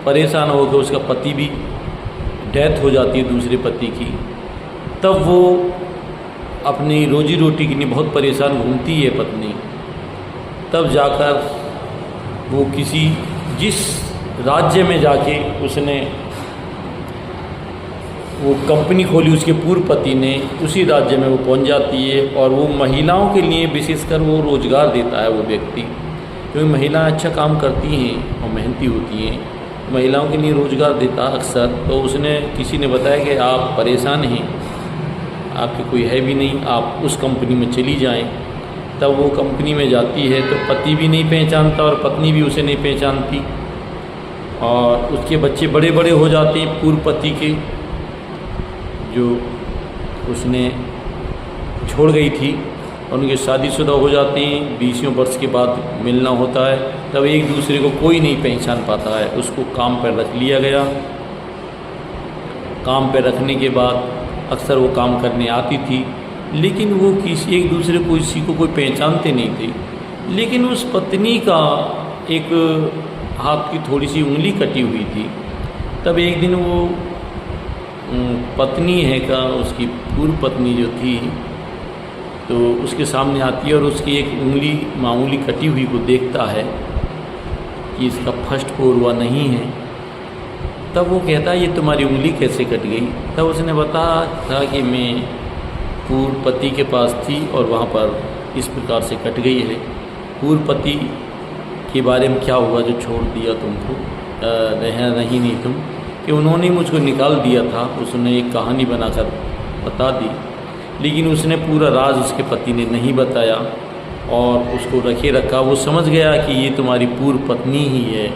परेशान होकर उसका पति भी डेथ हो जाती है दूसरे पति की, तब वो अपनी रोजी रोटी के लिए बहुत परेशान घूमती है पत्नी। तब जाकर वो किसी जिस राज्य में जाके उसने वो कंपनी खोली उसके पूर्व पति ने, उसी राज्य में वो पहुंच जाती है और वो महिलाओं के लिए विशेषकर वो रोज़गार देता है वो व्यक्ति, क्योंकि महिलाएं अच्छा काम करती हैं और मेहनती होती हैं, महिलाओं के लिए रोज़गार देता अक्सर। तो उसने किसी ने बताया कि आप परेशान हैं, आपके कोई है भी नहीं, आप उस कंपनी में चली जाएं। तब वो कंपनी में जाती है तो पति भी नहीं पहचानता और पत्नी भी उसे नहीं पहचानती, और उसके बच्चे बड़े बड़े हो जाते हैं पूर्व पति के, जो उसने छोड़ गई थी, और उनके शादीशुदा हो जाते हैं। 20 वर्ष के बाद मिलना होता है, तब एक दूसरे को कोई नहीं पहचान पाता है। उसको काम पर रख लिया गया। काम पर रखने के बाद अक्सर वो काम करने आती थी, लेकिन वो किसी एक दूसरे को किसी को कोई पहचानते नहीं थे। लेकिन उस पत्नी का एक हाथ की थोड़ी सी उंगली कटी हुई थी। तब एक दिन वो पत्नी है का उसकी पूर्व पत्नी जो थी, तो उसके सामने आती है और उसकी एक उंगली मामूली कटी हुई को देखता है कि इसका फर्स्ट फ्लोर हुआ नहीं है। तब वो कहता है ये तुम्हारी उंगली कैसे कट गई? तब उसने बताया था कि मैं पूर्व पति के पास थी और वहाँ पर इस प्रकार से कट गई है। पूर्व पति के बारे में क्या हुआ जो छोड़ दिया तुमको, नहीं तुम, कि उन्होंने मुझको निकाल दिया था। उसने एक कहानी बनाकर बता दी, लेकिन उसने पूरा राज उसके पति ने नहीं बताया और उसको रखे रखा। वो समझ गया कि ये तुम्हारी पूर्व पत्नी ही है।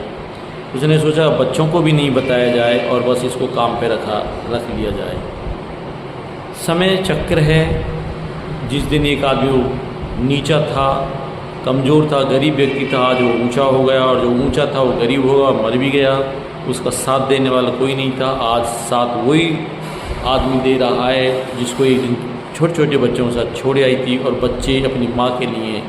उसने सोचा बच्चों को भी नहीं बताया जाए और बस इसको काम पे रख लिया जाए। समय चक्र है। जिस दिन एक आदमी नीचा था, कमज़ोर था, गरीब व्यक्ति था, आज वो ऊंचा हो गया, और जो ऊंचा था वो गरीब होगा, मर भी गया। उसका साथ देने वाला कोई नहीं था। आज साथ वही आदमी दे रहा है जिसको एक दिन छोटे छोटे बच्चों के साथ छोड़ आई थी, और बच्चे अपनी माँ के लिए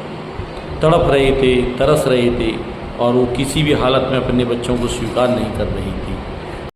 तड़प रहे थे, तरस रहे थे, और वो किसी भी हालत में अपने बच्चों को स्वीकार नहीं कर रही थी।